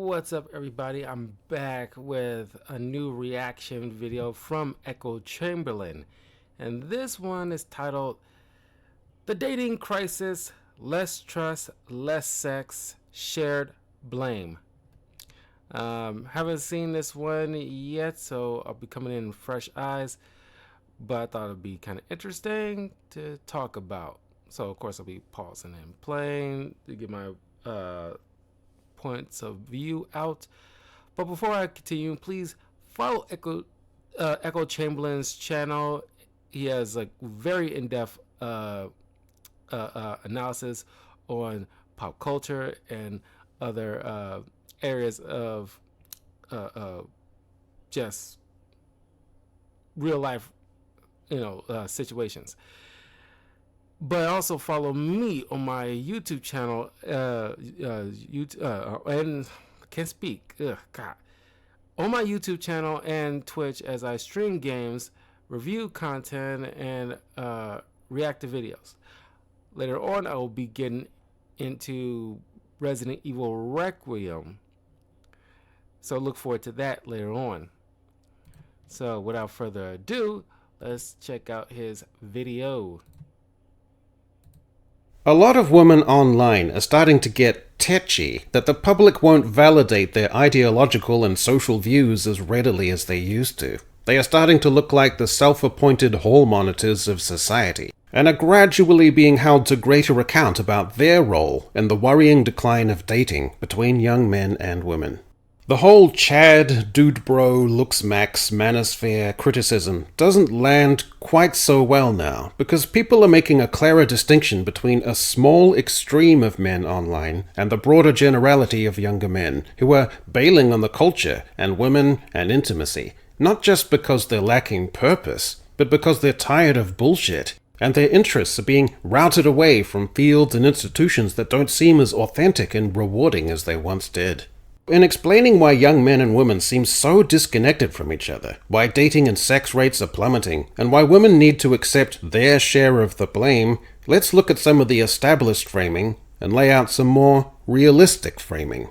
What's up, everybody? I'm back with a new reaction video from Echo Chamberlain, and this one is titled The Dating Crisis, Less Trust, Less Sex, Shared Blame. Haven't seen this one yet, so I'll be coming in fresh eyes, but I thought it'd be kind of interesting to talk about. So, of course, I'll be pausing and playing to get my points of view out. But before I continue, please follow Echo Chamberlain's channel. He has like very in-depth analysis on pop culture and other areas of just real life, situations. But also follow me on my YouTube channel, and I can't speak. Ugh, God. On my YouTube channel and Twitch as I stream games, review content, and react to videos. Later on, I will be getting into Resident Evil Requiem. So look forward to that later on. So without further ado, let's check out his video. A lot of women online are starting to get tetchy that the public won't validate their ideological and social views as readily as they used to. They are starting to look like the self-appointed hall monitors of society, and are gradually being held to greater account about their role in the worrying decline of dating between young men and women. The whole Chad, dude bro, looks max, manosphere criticism doesn't land quite so well now, because people are making a clearer distinction between a small extreme of men online and the broader generality of younger men who are bailing on the culture and women and intimacy, not just because they're lacking purpose, but because they're tired of bullshit, and their interests are being routed away from fields and institutions that don't seem as authentic and rewarding as they once did. In explaining why young men and women seem so disconnected from each other, why dating and sex rates are plummeting, and why women need to accept their share of the blame, let's look at some of the established framing and lay out some more realistic framing.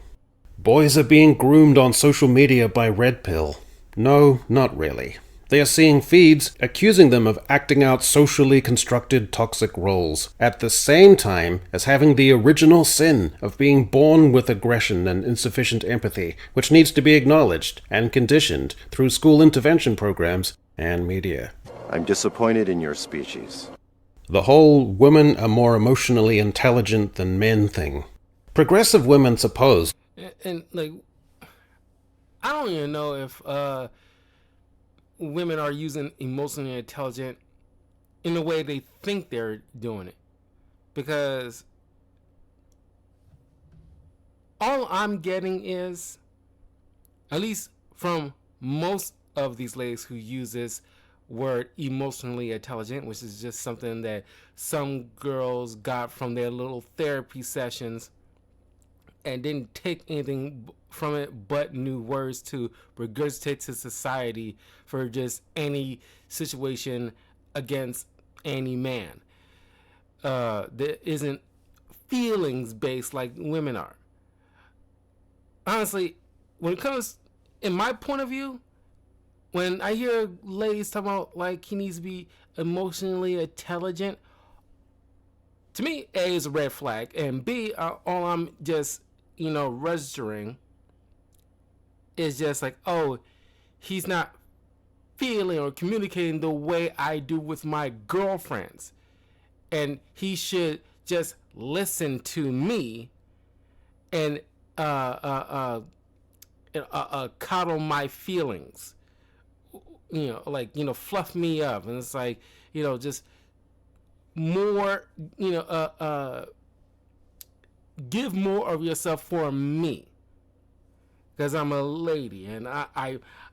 Boys are being groomed on social media by Red Pill. No, not really. They are seeing feeds accusing them of acting out socially constructed toxic roles, at the same time as having the original sin of being born with aggression and insufficient empathy, which needs to be acknowledged and conditioned through school intervention programs and media. I'm disappointed in your species. The whole women are more emotionally intelligent than men thing. Progressive women suppose. And I don't even know if women are using emotionally intelligent in the way they think they're doing it, because all I'm getting is, at least from most of these ladies who use this word emotionally intelligent, which is just something that some girls got from their little therapy sessions and didn't take anything from it but new words to regurgitate to society for just any situation against any man. There isn't feelings based like women are. Honestly, when it comes, in my point of view, when I hear ladies talk about like he needs to be emotionally intelligent, to me, A is a red flag, and B, all I'm just registering is just like, oh, he's not feeling or communicating the way I do with my girlfriends, and he should just listen to me and coddle my feelings, fluff me up, and it's like, just more, give more of yourself for me, because I'm a lady and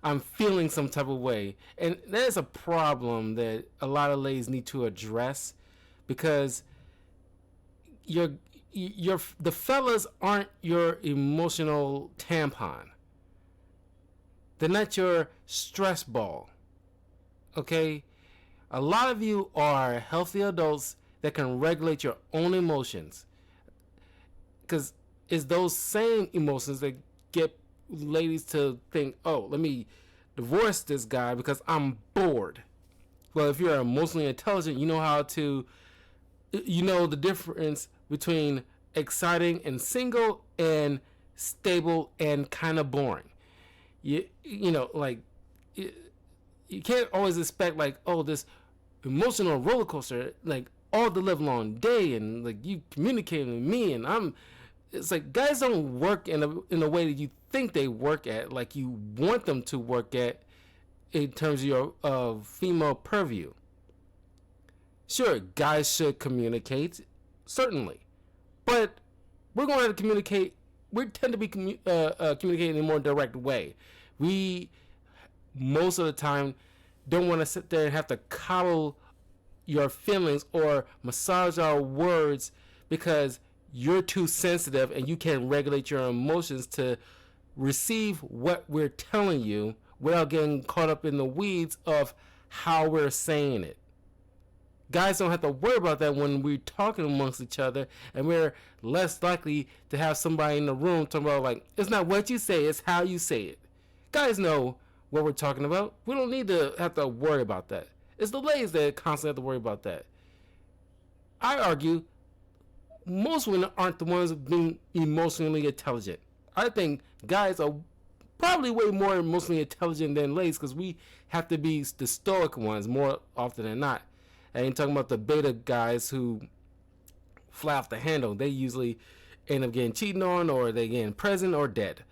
I'm feeling some type of way. And there's a problem that a lot of ladies need to address, because the fellas aren't your emotional tampon. They're not your stress ball. Okay? A lot of you are healthy adults that can regulate your own emotions, because it's those same emotions that get ladies to think, oh, let me divorce this guy because I'm bored. Well, if you're emotionally intelligent, you know how to, you know the difference between exciting and single and stable and kind of boring. You know, like, you can't always expect, like, oh, this emotional roller coaster, like, all the live long day, and like you communicating with me, and I'm. It's like guys don't work in a way that you think they work at, like you want them to work at, in terms of your female purview. Sure, guys should communicate, certainly, but we're going to communicate. We tend to be communicating in a more direct way. We most of the time don't want to sit there and have to coddle your feelings or massage our words because you're too sensitive and you can't regulate your emotions to receive what we're telling you without getting caught up in the weeds of how we're saying it. Guys don't have to worry about that when we're talking amongst each other, and we're less likely to have somebody in the room talking about, like, it's not what you say, it's how you say it. Guys know what we're talking about. We don't need to have to worry about that. It's the ladies that constantly have to worry about that. I argue most women aren't the ones being emotionally intelligent. I think guys are probably way more emotionally intelligent than ladies because we have to be the stoic ones more often than not. I ain't talking about the beta guys who fly off the handle. They usually end up getting cheated on, or they get in prison or dead.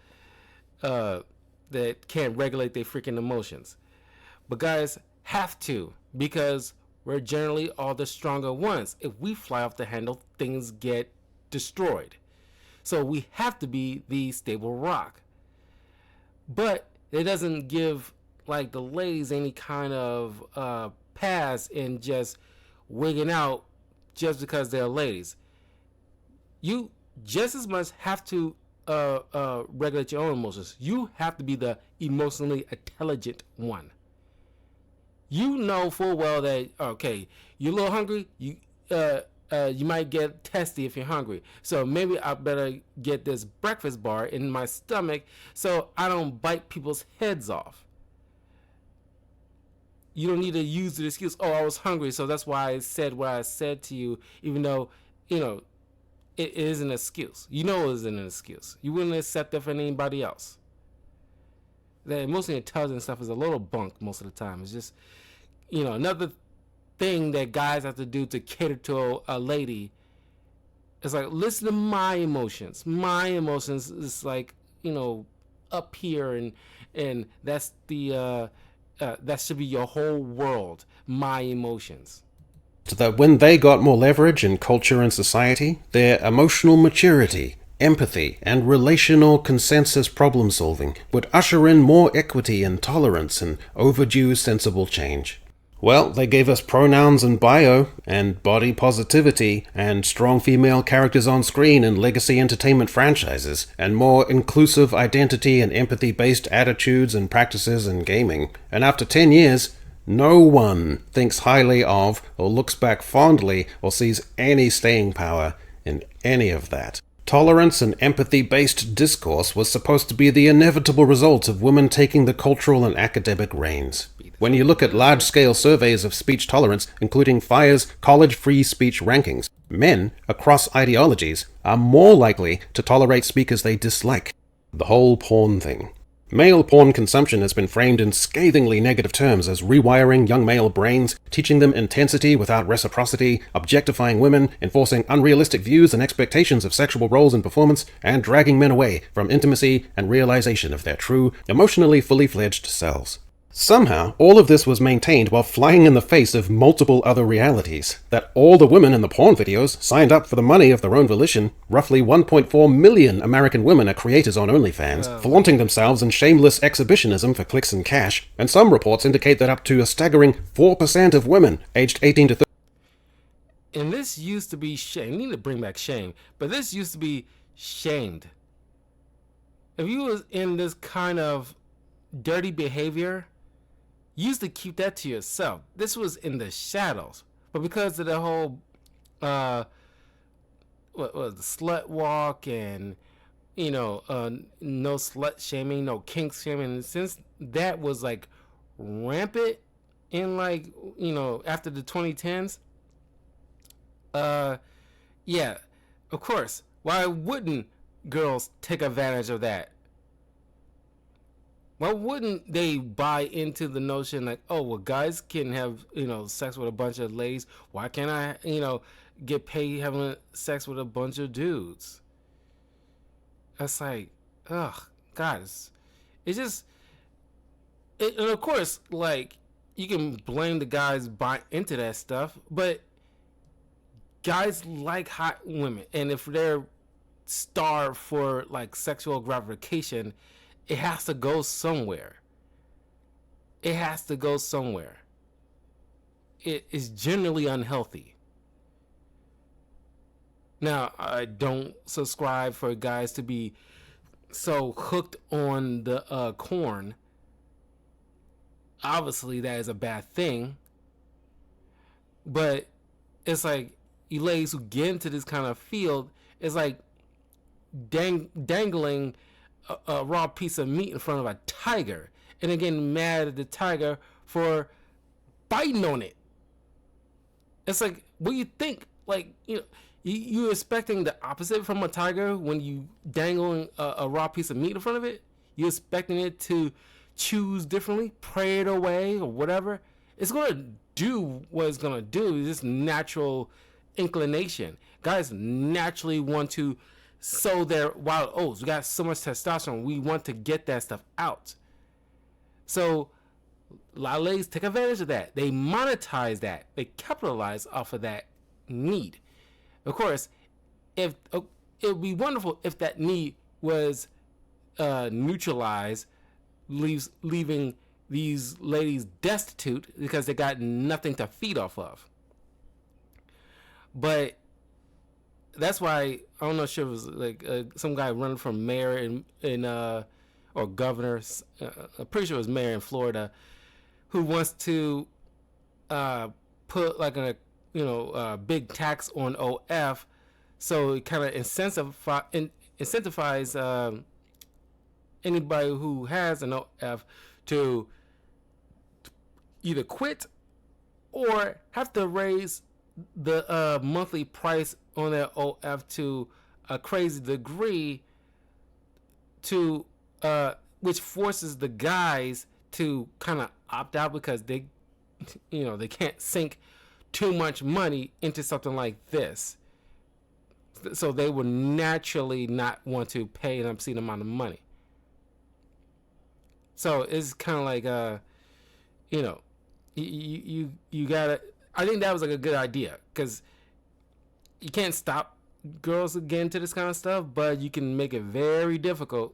That can't regulate their freaking emotions. But guys have to, because we're generally all the stronger ones. If we fly off the handle, things get destroyed. So we have to be the stable rock. But it doesn't give, like, the ladies any kind of pass in just wigging out just because they're ladies. You just as much have to regulate your own emotions. You have to be the emotionally intelligent one. You know full well that, okay, you're a little hungry, you might get testy if you're hungry. So maybe I better get this breakfast bar in my stomach so I don't bite people's heads off. You don't need to use the excuse, oh, I was hungry, so that's why I said what I said to you, even though, it is an excuse. You know it isn't an excuse. You wouldn't accept that for anybody else. The emotionally intelligent stuff is a little bunk most of the time. It's just, another thing that guys have to do to cater to a lady is, like, listen to my emotions. My emotions is, like, up here, and that's the that should be your whole world. My emotions. So that when they got more leverage in culture and society, their emotional maturity, empathy, and relational consensus problem solving would usher in more equity and tolerance and overdue sensible change. Well, they gave us pronouns and bio, and body positivity, and strong female characters on screen in legacy entertainment franchises, and more inclusive identity and empathy-based attitudes and practices in gaming. And after 10 years, no one thinks highly of, or looks back fondly, or sees any staying power in any of that. Tolerance and empathy-based discourse was supposed to be the inevitable result of women taking the cultural and academic reins. When you look at large-scale surveys of speech tolerance, including FIRE's college free speech rankings, men, across ideologies, are more likely to tolerate speakers they dislike. The whole porn thing. Male porn consumption has been framed in scathingly negative terms as rewiring young male brains, teaching them intensity without reciprocity, objectifying women, enforcing unrealistic views and expectations of sexual roles and performance, and dragging men away from intimacy and realization of their true, emotionally fully fledged selves. Somehow, all of this was maintained while flying in the face of multiple other realities. That all the women in the porn videos signed up for the money of their own volition. Roughly 1.4 million American women are creators on OnlyFans, flaunting themselves in shameless exhibitionism for clicks and cash. And some reports indicate that up to a staggering 4% of women aged 18 to 30. And this used to be shame. We need to bring back shame. But this used to be shamed. If you was in this kind of dirty behavior, you used to keep that to yourself. This was in the shadows. But because of the whole what was the slut walk and no slut shaming, no kink shaming. And since that was like rampant in like, after the 2010s, yeah, of course. Why wouldn't girls take advantage of that? Why wouldn't they buy into the notion like, oh, well, guys can have, sex with a bunch of ladies. Why can't I, get paid having sex with a bunch of dudes? That's like, ugh, guys. It's just, and of course, like, you can blame the guys buy into that stuff, but guys like hot women, and if they're starved for like sexual gratification, it has to go somewhere. It has to go somewhere. It is generally unhealthy. Now, I don't subscribe for guys to be so hooked on the corn. Obviously, that is a bad thing. But it's like, you ladies who get into this kind of field, it's like dangling a raw piece of meat in front of a tiger, and then getting mad at the tiger for biting on it. It's like, what do you think? Like, you expecting the opposite from a tiger when you dangling a raw piece of meat in front of it? You expecting it to choose differently, pray it away, or whatever? It's gonna do what it's gonna do. It's just natural inclination. Guys naturally want to sow their wild oats. We got so much testosterone. We want to get that stuff out. So a lot of ladies take advantage of that. They monetize that. They capitalize off of that need. Of course, if it would be wonderful if that need was neutralized, leaving these ladies destitute because they got nothing to feed off of. But that's why, I don't know if it was like some guy running for mayor or governor, I'm pretty sure it was mayor in Florida, who wants to put like a big tax on OF, so it kind of incentivize anybody who has an OF to either quit or have to raise the monthly price on their OF to a crazy degree, to which forces the guys to kind of opt out because they can't sink too much money into something like this, so they would naturally not want to pay an obscene amount of money. So it's kind of like you gotta, I think that was like a good idea, because you can't stop girls getting into this kind of stuff, but you can make it very difficult,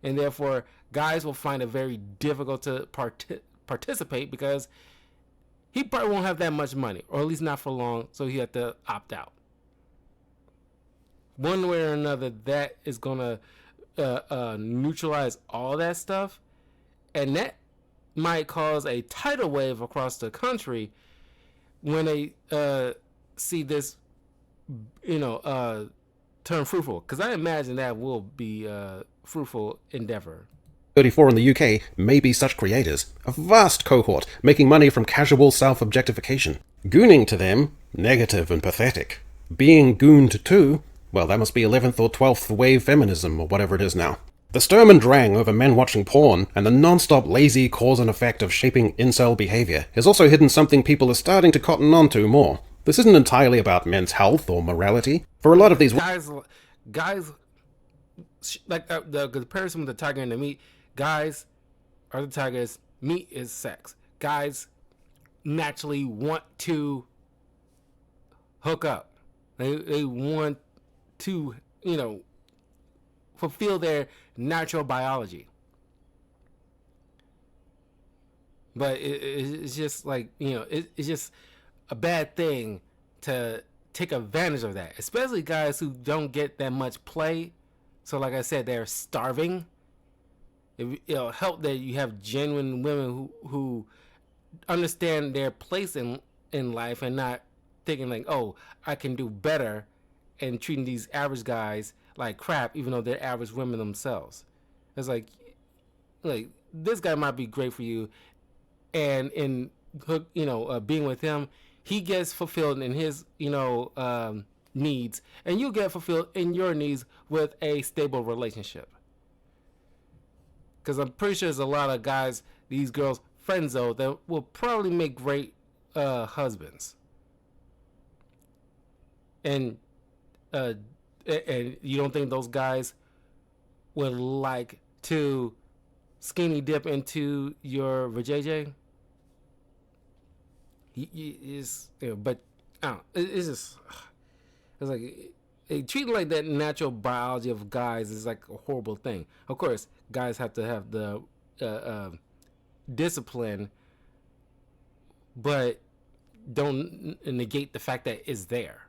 and therefore guys will find it very difficult to participate because he probably won't have that much money, or at least not for long, so he have to opt out. One way or another, that is gonna neutralize all that stuff, and that might cause a tidal wave across the country when they see this, turn fruitful. Because I imagine that will be a fruitful endeavor. 34 in the UK may be such creators, a vast cohort making money from casual self-objectification. Gooning to them, negative and pathetic. Being gooned to, well, that must be 11th or 12th wave feminism, or whatever it is now. The sturm and drang over men watching porn, and the non-stop lazy cause and effect of shaping incel behavior, has also hidden something people are starting to cotton on to more. This isn't entirely about men's health or morality. For a lot of these guys, like the comparison with the tiger and the meat, guys are the tigers, meat is sex. Guys naturally want to hook up. They want to, fulfill their natural biology. But it's just like, it's just a bad thing to take advantage of that, especially guys who don't get that much play. So like I said, they're starving. It'll help that you have genuine women who understand their place in life, and not thinking like, oh, I can do better, and treating these average guys like crap, even though they're average women themselves. It's like this guy might be great for you, and in being with him, he gets fulfilled in his needs, and you get fulfilled in your needs with a stable relationship. Because I'm pretty sure there's a lot of guys these girls friendzone that will probably make great husbands. And and you don't think those guys would like to skinny dip into your vajayjay? But I don't know, it's just it's like treating like that natural biology of guys is like a horrible thing. Of course, guys have to have the discipline, but don't negate the fact that it's there.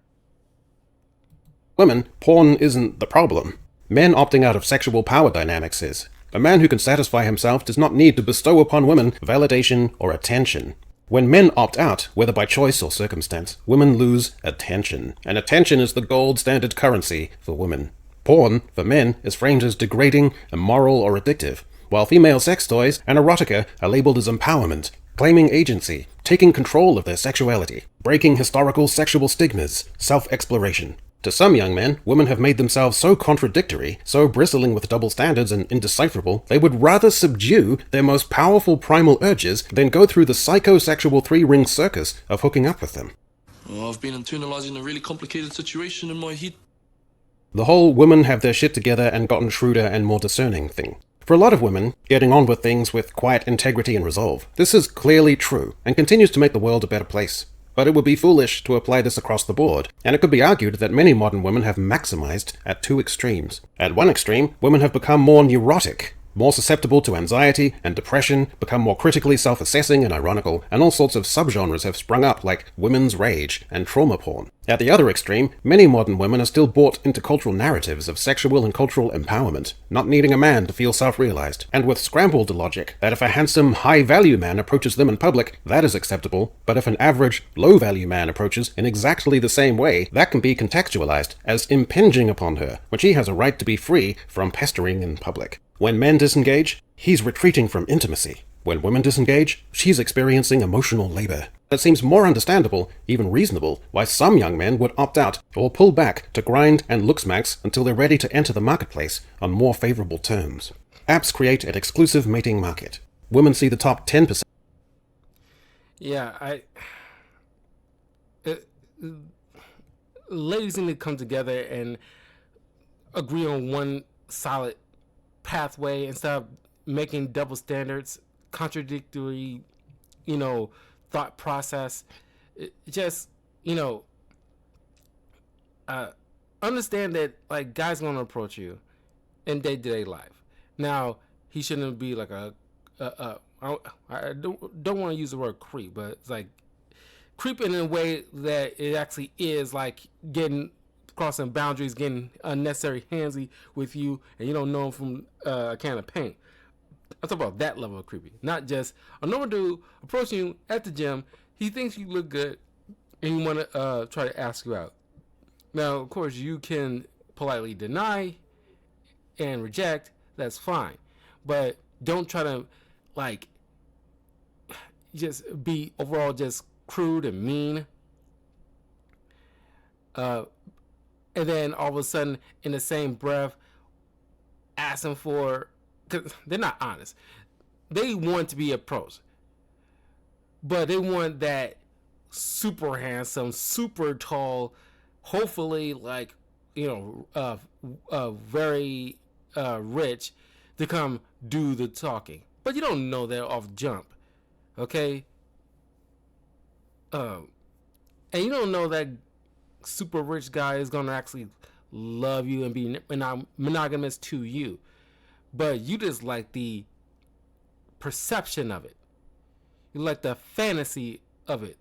Women, porn isn't the problem. Men opting out of sexual power dynamics is. A man who can satisfy himself does not need to bestow upon women validation or attention. When men opt out, whether by choice or circumstance, women lose attention, and attention is the gold standard currency for women. Porn, for men, is framed as degrading, immoral, or addictive, while female sex toys and erotica are labeled as empowerment, claiming agency, taking control of their sexuality, breaking historical sexual stigmas, self-exploration. To some young men, women have made themselves so contradictory, so bristling with double standards and indecipherable, they would rather subdue their most powerful primal urges than go through the psychosexual three-ring circus of hooking up with them. Oh, I've been internalizing a really complicated situation in my head. The whole women have their shit together and gotten shrewder and more discerning thing. For a lot of women, getting on with things with quiet integrity and resolve, this is clearly true and continues to make the world a better place. But it would be foolish to apply this across the board, and it could be argued that many modern women have maximized at two extremes. At one extreme, women have become more neurotic, more susceptible to anxiety and depression, become more critically self-assessing and ironical, and all sorts of subgenres have sprung up like women's rage and trauma porn. At the other extreme, many modern women are still bought into cultural narratives of sexual and cultural empowerment, not needing a man to feel self-realized, and with scrambled logic that if a handsome, high-value man approaches them in public, that is acceptable, but if an average, low-value man approaches in exactly the same way, that can be contextualized as impinging upon her, when she has a right to be free from pestering in public. When men disengage, he's retreating from intimacy. When women disengage, she's experiencing emotional labor. It seems more understandable, even reasonable, why some young men would opt out or pull back to grind and looksmax until they're ready to enter the marketplace on more favorable terms. Apps create an exclusive mating market. Women see the top 10%. Yeah, ladies need to come together and agree on one solid pathway instead of making double standards, contradictory, thought process. Just, understand that like guys gonna approach you in day-to-day life. Now, he shouldn't be like I don't want to use the word creep, but it's like creeping in a way that it actually is like getting crossing boundaries, getting unnecessary handsy with you, and you don't know him from a can of paint. I'm talking about that level of creepy, not just a normal dude approaching you at the gym. He thinks you look good, and he want to try to ask you out. Now, of course, you can politely deny and reject. That's fine, but don't try to like just be overall just crude and mean. And then all of a sudden, in the same breath, asking for, because they're not honest. They want to be approached, but they want that super handsome, super tall, hopefully like, very rich to come do the talking. But you don't know that off jump, okay? And you don't know that super rich guy is gonna actually love you and be monogamous to you, but you just like the perception of it. You like the fantasy of it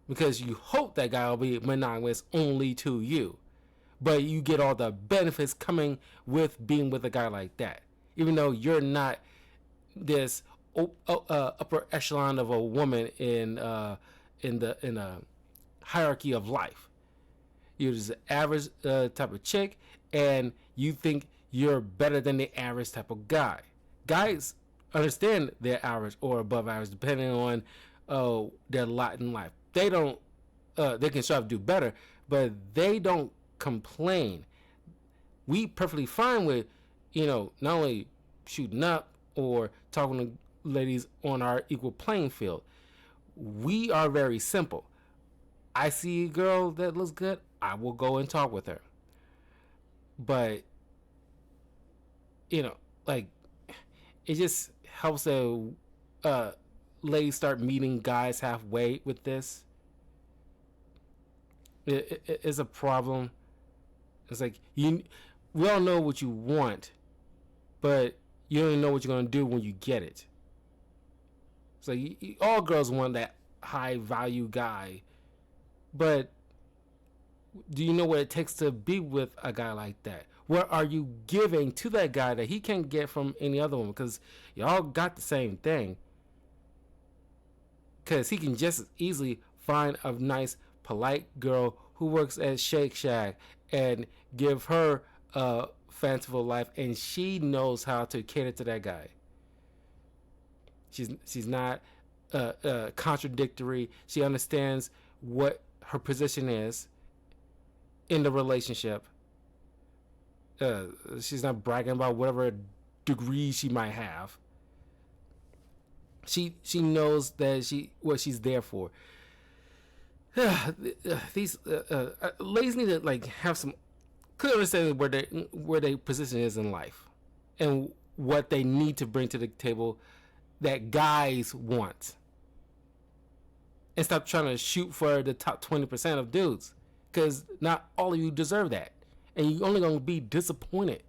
because you hope that guy will be monogamous only to you, but you get all the benefits coming with being with a guy like that, even though you're not this upper echelon of a woman in a hierarchy of life. You're just an average type of chick, and you think you're better than the average type of guy. Guys understand they're average or above average depending on their lot in life. They don't. They can strive to do better, but they don't complain. We perfectly fine with, not only shooting up or talking to ladies on our equal playing field. We are very simple. I see a girl that looks good, I will go and talk with her. But, like, it just helps that ladies start meeting guys halfway with this. It's a problem. It's like, we all know what you want, but you don't even know what you're going to do when you get it. So all girls want that high value guy, but do you know what it takes to be with a guy like that? What are you giving to that guy that he can't get from any other one? Because y'all got the same thing. Because he can just as easily find a nice, polite girl who works at Shake Shack and give her a fanciful life, and she knows how to cater to that guy. She's not contradictory. She understands what her position is in the relationship. She's not bragging about whatever degree she might have. She knows that what she's there for. These ladies need to have some clear understanding where their position is in life and what they need to bring to the table that guys want, and stop trying to shoot for the top 20% of dudes, because not all of you deserve that, and you're only going to be disappointed.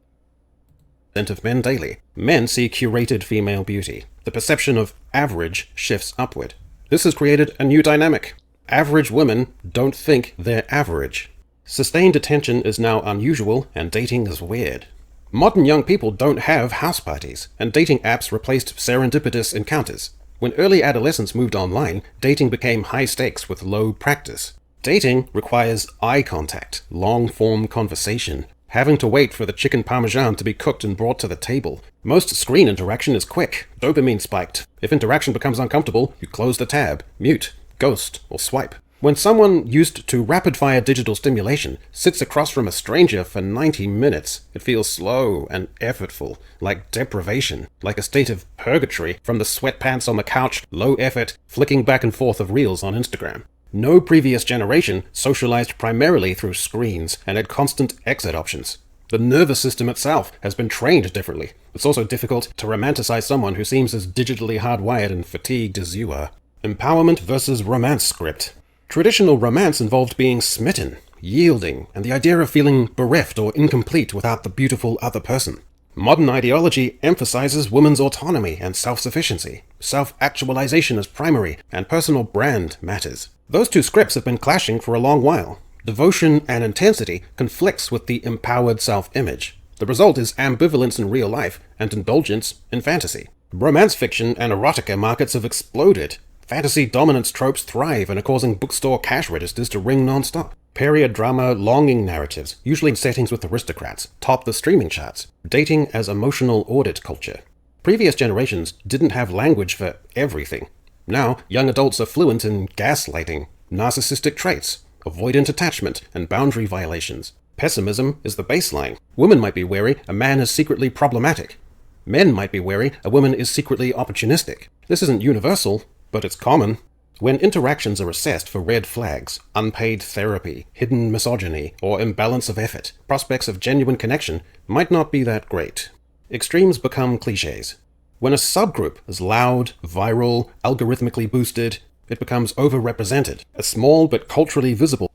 Of men daily. Men see curated female beauty. The perception of average shifts upward. This has created a new dynamic. Average women don't think they're average. Sustained attention is now unusual, and dating is weird. Modern young people don't have house parties, and dating apps replaced serendipitous encounters. When early adolescents moved online, dating became high stakes with low practice. Dating requires eye contact, long-form conversation, having to wait for the chicken parmesan to be cooked and brought to the table. Most screen interaction is quick, dopamine spiked. If interaction becomes uncomfortable, you close the tab, mute, ghost, or swipe. When someone used to rapid-fire digital stimulation sits across from a stranger for 90 minutes, it feels slow and effortful, like deprivation, like a state of purgatory from the sweatpants on the couch, low effort, flicking back and forth of reels on Instagram. No previous generation socialized primarily through screens and had constant exit options. The nervous system itself has been trained differently. It's also difficult to romanticize someone who seems as digitally hardwired and fatigued as you are. Empowerment versus romance script. Traditional romance involved being smitten, yielding, and the idea of feeling bereft or incomplete without the beautiful other person. Modern ideology emphasizes women's autonomy and self-sufficiency. Self-actualization is primary, and personal brand matters. Those two scripts have been clashing for a long while. Devotion and intensity conflicts with the empowered self-image. The result is ambivalence in real life and indulgence in fantasy. Romance fiction and erotica markets have exploded. Fantasy dominance tropes thrive and are causing bookstore cash registers to ring non-stop. Period drama longing narratives, usually in settings with aristocrats, top the streaming charts. Dating as emotional audit culture. Previous generations didn't have language for everything. Now, young adults are fluent in gaslighting, narcissistic traits, avoidant attachment, and boundary violations. Pessimism is the baseline. Women might be wary a man is secretly problematic. Men might be wary a woman is secretly opportunistic. This isn't universal, but it's common. When interactions are assessed for red flags, unpaid therapy, hidden misogyny, or imbalance of effort, prospects of genuine connection might not be that great. Extremes become cliches. When a subgroup is loud, viral, algorithmically boosted, it becomes overrepresented, a small but culturally visible.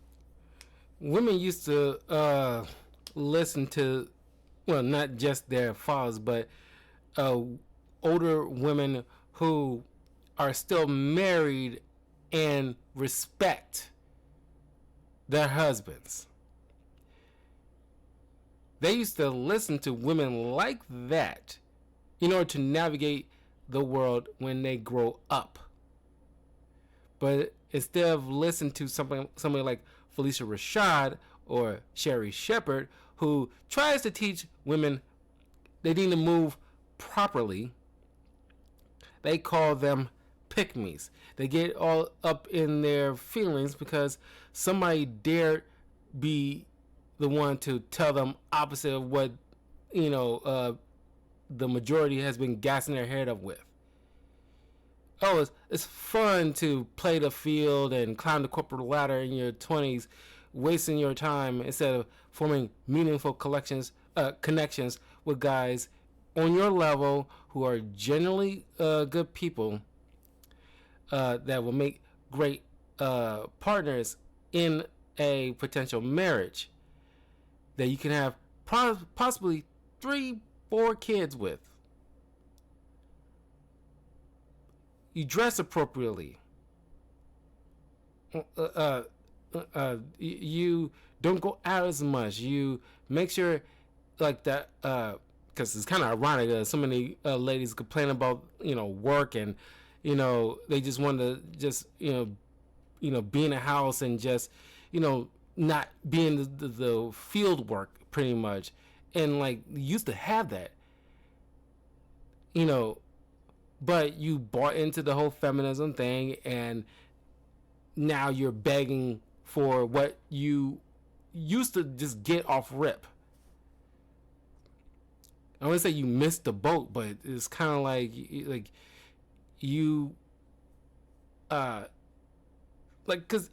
Women used to listen to, well, not just their fathers, but older women who are still married and respect their husbands. They used to listen to women like that in order to navigate the world when they grow up. But instead of listening to somebody like Felicia Rashad or Sherry Shepard, who tries to teach women they need to move properly. They call them pick-me's. They get all up in their feelings because somebody dared be the one to tell them opposite of what, the majority has been gassing their head up with. Oh, it's fun to play the field and climb the corporate ladder in your 20s, wasting your time instead of forming meaningful connections with guys on your level who are generally good people that will make great partners in a potential marriage that you can have possibly 3-4 kids with. You dress appropriately. You don't go out as much. You make sure like that, because it's kind of ironic. So many ladies complain about work, and they just want to just be in a house and just not be in the field work pretty much, and like used to have that, but you bought into the whole feminism thing, and now you're begging for what you used to just get off rip. I wouldn't say you missed the boat, but it's kind of like you because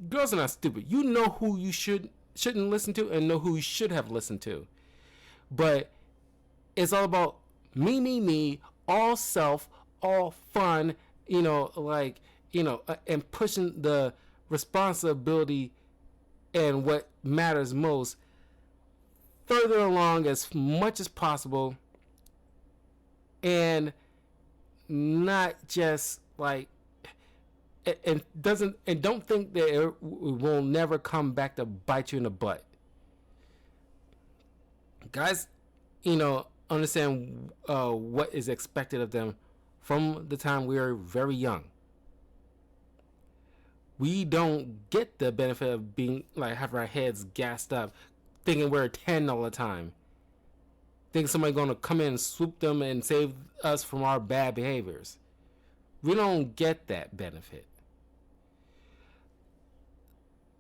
girls are not stupid. You know who you shouldn't listen to, and know who you should have listened to. But it's all about me, all self, all fun, and pushing the responsibility and what matters most further along as much as possible, and not just like and don't think that it will never come back to bite you in the butt. Guys, understand what is expected of them from the time we are very young. We don't get the benefit of being like having our heads gassed up, thinking we're 10 all the time, thinking somebody's gonna come in and swoop them and save us from our bad behaviors. We don't get that benefit.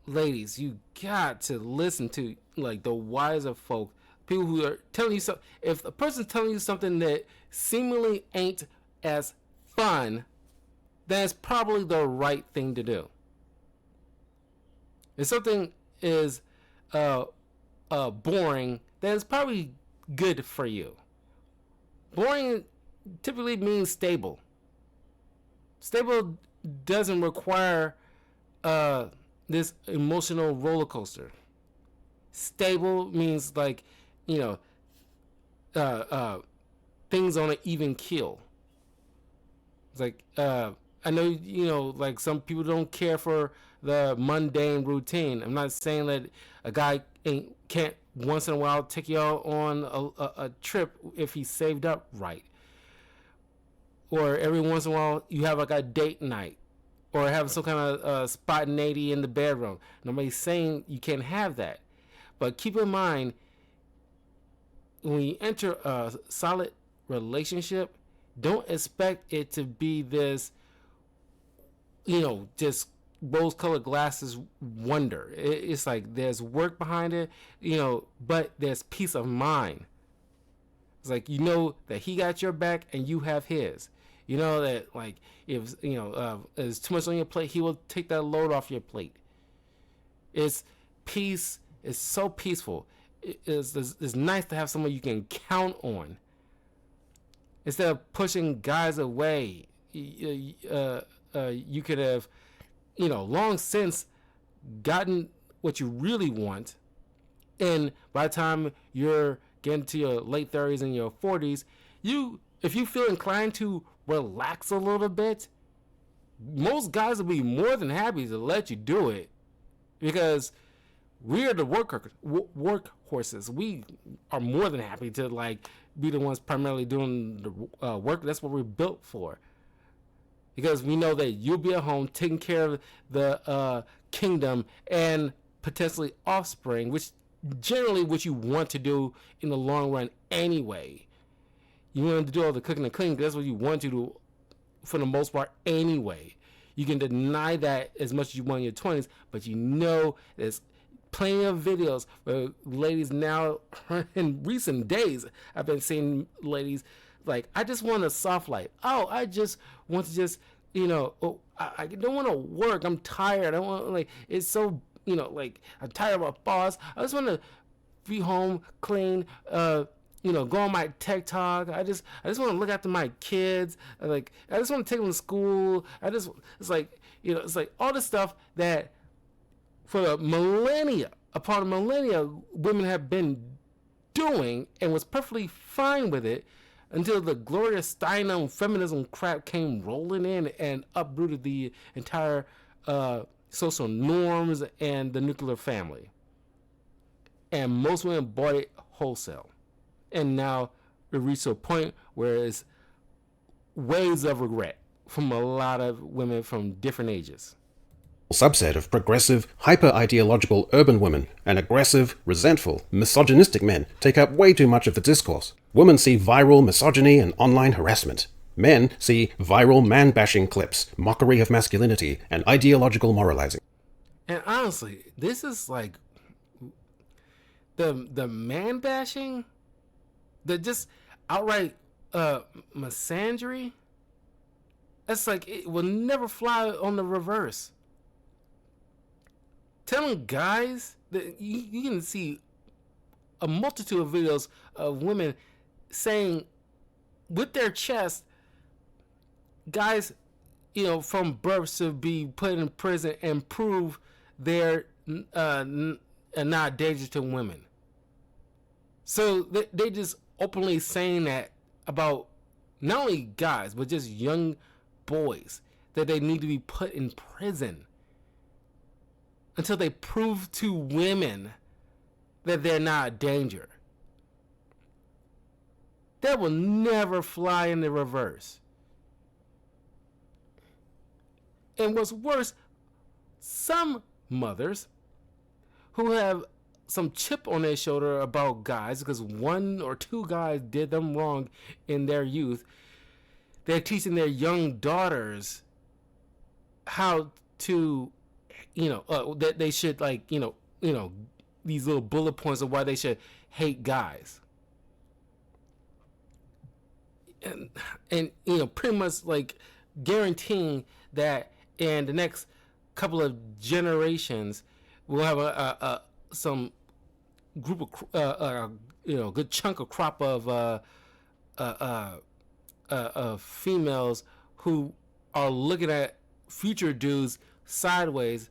Ladies, you got to listen to like the wiser folk, people who are telling you something. If a person's telling you something that seemingly ain't as fun, then it's probably the right thing to do. If something is boring, then it's probably good for you. Boring typically means stable. Stable doesn't require this emotional roller coaster. Stable means like, things on an even keel. It's like, I know, like some people don't care for the mundane routine. I'm not saying that a guy can't once in a while take you out on a trip if he's saved up right. Or every once in a while you have like a date night, or have some kind of spontaneity in the bedroom. Nobody's saying you can't have that. But keep in mind, when you enter a solid relationship, don't expect it to be this, just rose-colored glasses wonder. It's like there's work behind it, but there's peace of mind. It's like that he got your back and you have his. That like if there's too much on your plate, he will take that load off your plate. It's peace. It's so peaceful. It's nice to have someone you can count on. Instead of pushing guys away, you could have, long since gotten what you really want. And by the time you're getting to your late 30s and your 40s, if you feel inclined to relax a little bit, most guys will be more than happy to let you do it, because we're the workhorses. We are more than happy to like be the ones primarily doing the work. That's what we're built for, because we know that you'll be at home taking care of the kingdom and potentially offspring, which generally what you want to do in the long run anyway. You want to do all the cooking and cleaning. That's what you want to do for the most part anyway. You can deny that as much as you want in your 20s, but you know there's plenty of videos where ladies now, in recent days, I've been seeing ladies like, I just want a soft life. Oh, I just want to just, oh, I don't want to work. I'm tired. I don't want, like, it's so, like, I'm tired of my boss. I just want to be home, clean, go on my TikTok. I just want to look after my kids. I just want to take them to school. It's like all the stuff that for the millennia, upon a millennia, women have been doing and was perfectly fine with it until the Gloria Steinem feminism crap came rolling in and uprooted the entire social norms and the nuclear family. And most women bought it wholesale. And now we reached a point where it's waves of regret from a lot of women from different ages. Subset of progressive, hyper-ideological urban women and aggressive, resentful, misogynistic men take up way too much of the discourse. Women see viral misogyny and online harassment. Men see viral man-bashing clips, mockery of masculinity, and ideological moralizing. And honestly, this is like the man-bashing, the just outright misandry. That's like, it will never fly on the reverse. Telling guys that you can see a multitude of videos of women saying with their chest, guys, from birth should be put in prison and prove they're not a danger to women. So they just openly saying that about not only guys, but just young boys, that they need to be put in prison until they prove to women that they're not a danger. That will never fly in the reverse. And what's worse, some mothers who have some chip on their shoulder about guys because one or two guys did them wrong in their youth, they're teaching their young daughters how to, that they should, like, these little bullet points of why they should hate guys. And pretty much like guaranteeing that in the next couple of generations we'll have some group of good chunk of crop of females who are looking at future dudes sideways,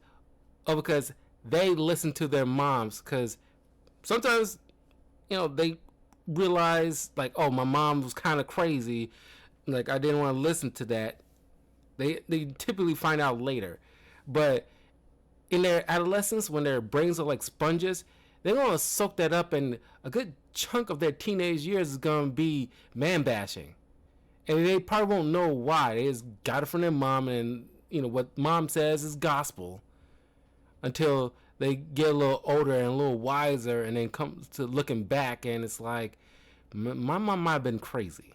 because they listen to their moms. Because sometimes they realize, like, oh, my mom was kind of crazy, like I didn't want to listen to that. They typically find out later, but in their adolescence, when their brains are like sponges, they're gonna soak that up, and a good chunk of their teenage years is gonna be man bashing, and they probably won't know why. They just got it from their mom, and what mom says is gospel, until they get a little older and a little wiser, and then come to looking back, and it's like, my mom might have been crazy.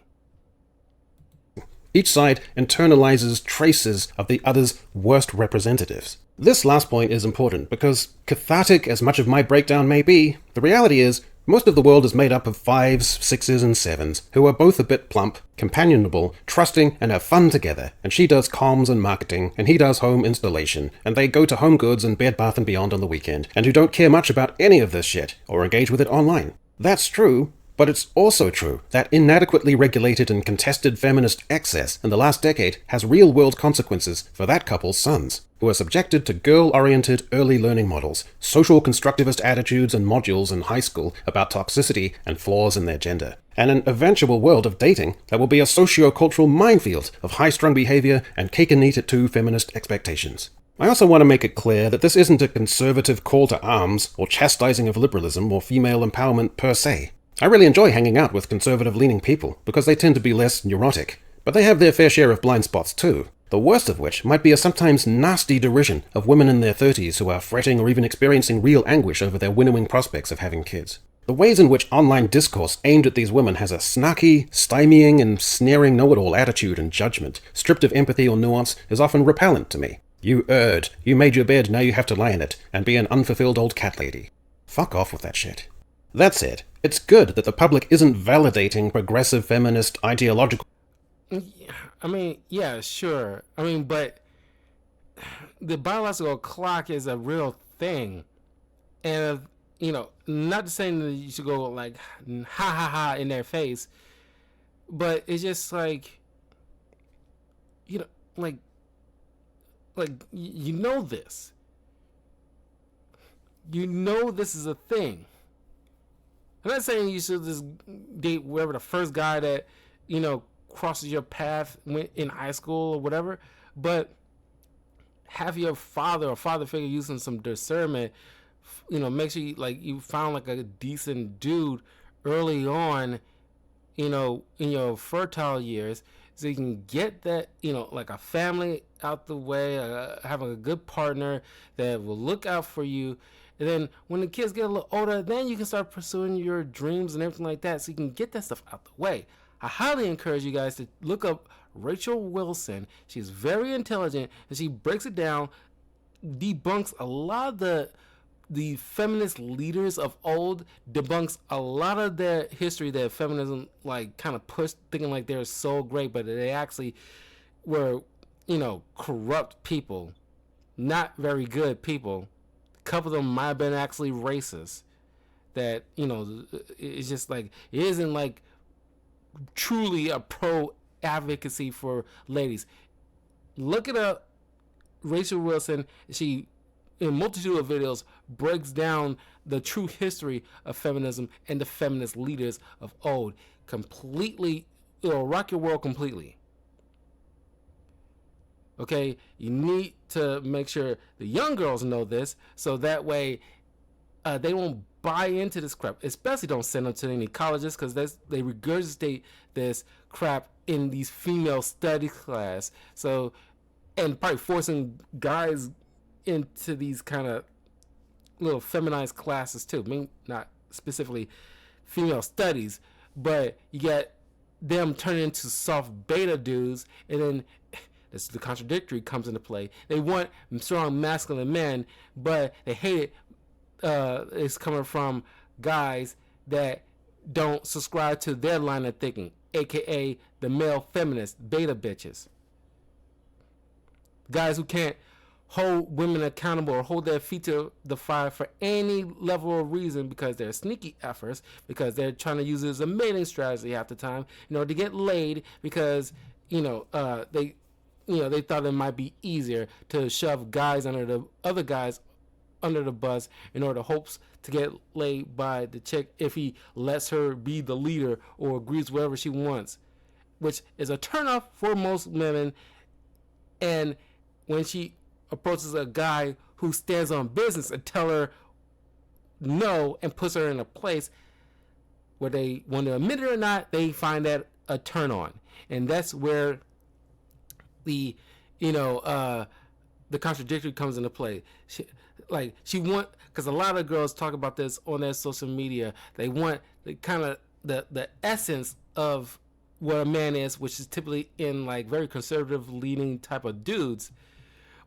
Each side internalizes traces of the other's worst representatives. This last point is important because, cathartic as much of my breakdown may be, the reality is most of the world is made up of 5s, 6s, and 7s who are both a bit plump, companionable, trusting, and have fun together, and she does comms and marketing, and he does home installation, and they go to Home Goods and Bed Bath & Beyond on the weekend, and who don't care much about any of this shit, or engage with it online. That's true, but it's also true that inadequately regulated and contested feminist excess in the last decade has real-world consequences for that couple's sons, who are subjected to girl-oriented early learning models, social constructivist attitudes and modules in high school about toxicity and flaws in their gender, and an eventual world of dating that will be a socio-cultural minefield of high-strung behavior and cake-and-eat-it-too feminist expectations. I also want to make it clear that this isn't a conservative call to arms or chastising of liberalism or female empowerment per se. I really enjoy hanging out with conservative-leaning people because they tend to be less neurotic, but they have their fair share of blind spots too. The worst of which might be a sometimes nasty derision of women in their 30s who are fretting or even experiencing real anguish over their winnowing prospects of having kids. The ways in which online discourse aimed at these women has a snarky, stymieing, and sneering know-it-all attitude and judgment, stripped of empathy or nuance, is often repellent to me. You erred. You made your bed, now you have to lie in it, and be an unfulfilled old cat lady. Fuck off with that shit. That said, it's good that the public isn't validating progressive feminist ideological... I mean, yeah, sure. I mean, but the biological clock is a real thing. And, not to say that you should go like, ha ha ha in their face, but it's just like, like you know this. You know this is a thing. I'm not saying you should just date whoever the first guy that, crosses your path in high school or whatever, but have your father or father figure using some discernment, make sure you found like a decent dude early on, in your fertile years, so you can get that, like a family out the way, having a good partner that will look out for you. And then when the kids get a little older, then you can start pursuing your dreams and everything like that, so you can get that stuff out the way. I highly encourage you guys to look up Rachel Wilson. She's very intelligent, and she breaks it down, debunks a lot of the feminist leaders of old, debunks a lot of their history that feminism kind of pushed, thinking like they're so great, but they actually were, corrupt people, not very good people. A couple of them might have been actually racist. That, it's just like, it isn't like truly a pro advocacy for ladies. Look it up. Rachel Wilson, she, in a multitude of videos, breaks down the true history of feminism and the feminist leaders of old. Completely, it'll rock your world completely. Okay, you need to make sure the young girls know this, so that way they won't buy into this crap. Especially don't send them to any colleges, because they regurgitate this crap in these female studies class. So, and probably forcing guys into these kind of little feminized classes too. I mean, not specifically female studies, but you get them turning into soft beta dudes, and then the contradictory comes into play. They want strong masculine men, but they hate it. It's coming from guys that don't subscribe to their line of thinking, aka the male feminist beta bitches. Guys who can't hold women accountable or hold their feet to the fire for any level of reason, because they're sneaky efforts, because they're trying to use it as a mating strategy half the time in order to get laid, because they thought it might be easier to shove guys under the other guys under the bus in order to hopes to get laid by the chick if he lets her be the leader or agrees whatever she wants, which is a turnoff for most women. And when she approaches a guy who stands on business and tell her no and puts her in a place where they want to admit it or not, they find that a turn on. And that's where the contradictory comes into play. Because a lot of girls talk about this on their social media. They want the essence of what a man is, which is typically in very conservative leaning type of dudes,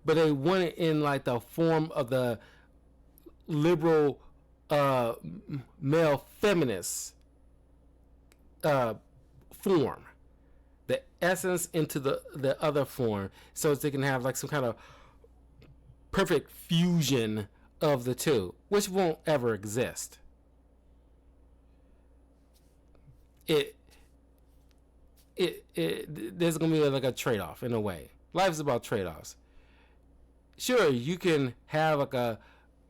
but they want it in the form of the liberal male feminist form. The essence into the other form, so they can have some kind of perfect fusion of the two, which won't ever exist. There's gonna be a trade-off in a way. Life is about trade-offs. Sure, you can have a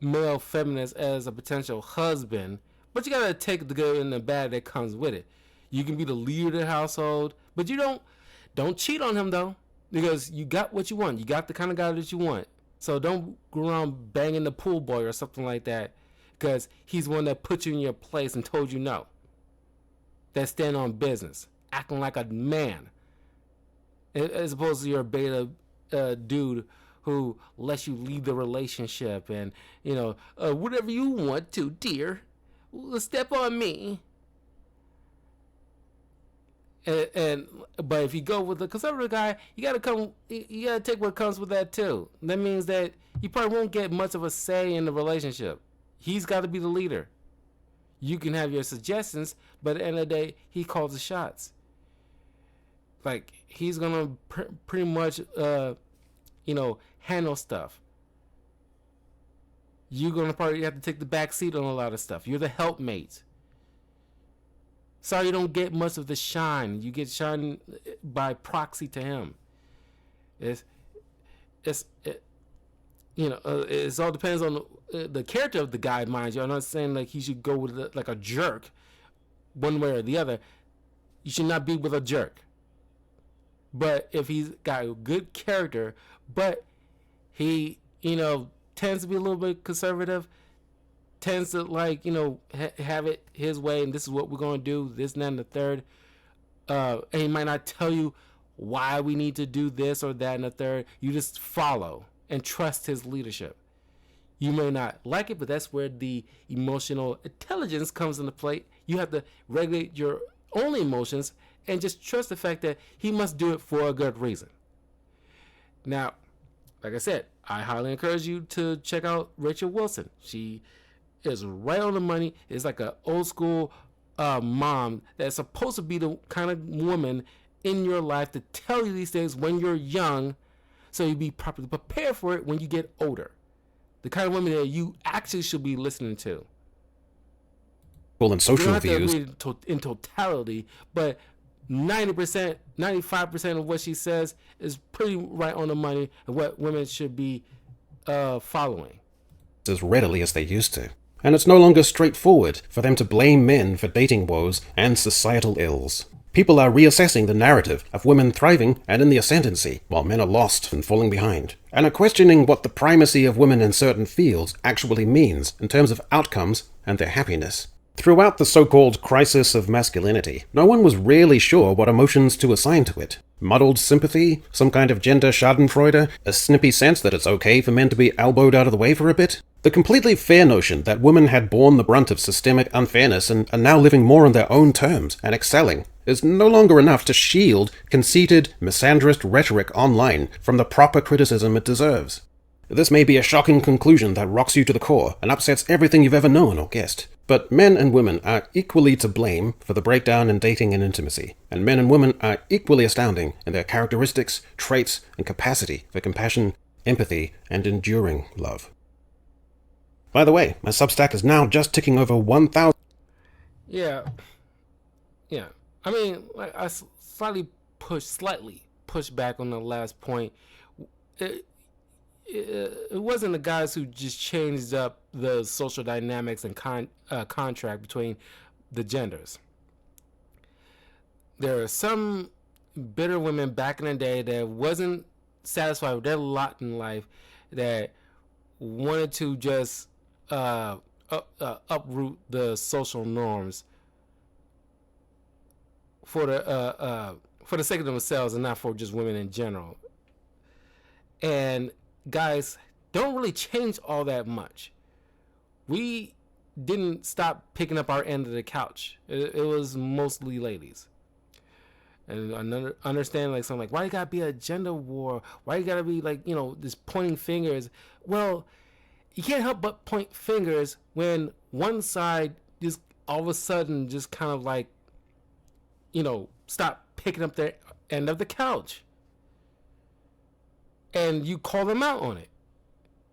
male feminist as a potential husband, but you gotta take the good and the bad that comes with it. You can be the leader of the household, but you don't cheat on him though, because you got what you want. You got the kind of guy that you want. So don't go around banging the pool boy or something like that, because he's the one that put you in your place and told you no. That stand on business, acting like a man, as opposed to your beta dude who lets you leave the relationship and whatever you want to, dear, step on me. And but if you go with the conservative guy, you gotta take what comes with that too. That means that you probably won't get much of a say in the relationship. He's got to be the leader. You can have your suggestions, but at the end of the day, he calls the shots. Like, he's gonna pretty much handle stuff. You're gonna probably have to take the back seat on a lot of stuff. You're the helpmate. Sorry, you don't get much of the shine. You get shine by proxy to him. It all depends on the character of the guy, mind you. I'm not saying like he should go with like a jerk, one way or the other. You should not be with a jerk. But if he's got a good character, but he tends to be a little bit conservative, tends to have it his way, and this is what we're going to do, this and that and the third, and he might not tell you why we need to do this or that and the third. You just follow and trust his leadership. You may not like it, but that's where the emotional intelligence comes into play. You have to regulate your own emotions and just trust the fact that he must do it for a good reason. Now, like I said, I highly encourage you to check out Rachel Wilson. She is right on the money. It's like an old school mom that's supposed to be the kind of woman in your life to tell you these things when you're young, so you be properly prepared for it when you get older. The kind of woman that you actually should be listening to. Well, in social you don't have views, to agree in totality, but 90%, 95% of what she says is pretty right on the money and what women should be following. As readily as they used to. And it's no longer straightforward for them to blame men for dating woes and societal ills. People are reassessing the narrative of women thriving and in the ascendancy, while men are lost and falling behind, and are questioning what the primacy of women in certain fields actually means in terms of outcomes and their happiness. Throughout the so-called crisis of masculinity, no one was really sure what emotions to assign to it. Muddled sympathy, some kind of gender schadenfreude, a snippy sense that it's okay for men to be elbowed out of the way for a bit. The completely fair notion that women had borne the brunt of systemic unfairness and are now living more on their own terms and excelling is no longer enough to shield conceited, misandrist rhetoric online from the proper criticism it deserves. This may be a shocking conclusion that rocks you to the core and upsets everything you've ever known or guessed. But men and women are equally to blame for the breakdown in dating and intimacy, and men and women are equally astounding in their characteristics, traits, and capacity for compassion, empathy, and enduring love. By the way, my Substack is now just ticking over 1,000. Yeah. I mean, like I slightly push back on the last point. It wasn't the guys who just changed up the social dynamics and contract between the genders. There are some bitter women back in the day that wasn't satisfied with their lot in life, that wanted to just uproot the social norms for the sake of themselves and not for just women in general. And guys don't really change all that much. We didn't stop picking up our end of the couch. It was mostly ladies. And understand, like, something like, why you gotta be a gender war? Why you gotta be like, this pointing fingers? Well, you can't help but point fingers when one side just all of a sudden just kind of like, stop picking up their end of the couch. And you call them out on it.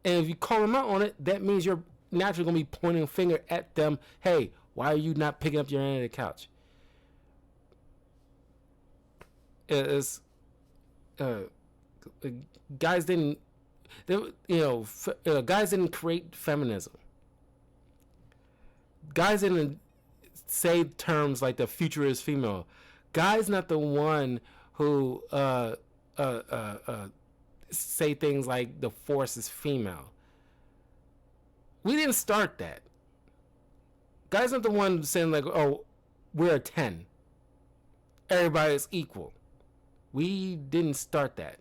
And if you call them out on it, that means you're naturally going to be pointing a finger at them. Hey, why are you not picking up your end of the couch? Guys didn't create feminism. Guys didn't say terms like the future is female. Guys not the one who say things like the force is female. We didn't start that. Guys not the one saying like, oh, we're a 10. Everybody is equal. We didn't start that.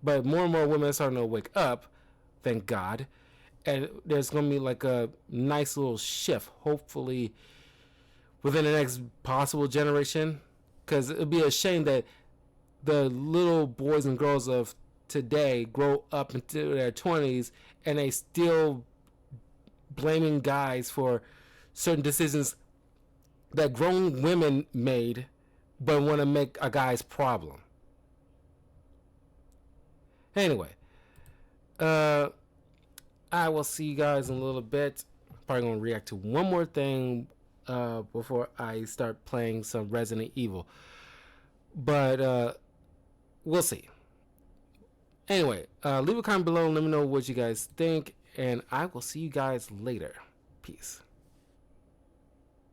But more and more women are starting to wake up, thank God. And there's going to be like a nice little shift, hopefully within the next possible generation. Because it would be a shame that the little boys and girls of today grow up into their 20s and they still blaming guys for certain decisions that grown women made but want to make a guy's problem. Anyway, I will see you guys in a little bit. Probably going to react to one more thing before I start playing some Resident Evil. But we'll see. Anyway, leave a comment below and let me know what you guys think. And I will see you guys later. Peace.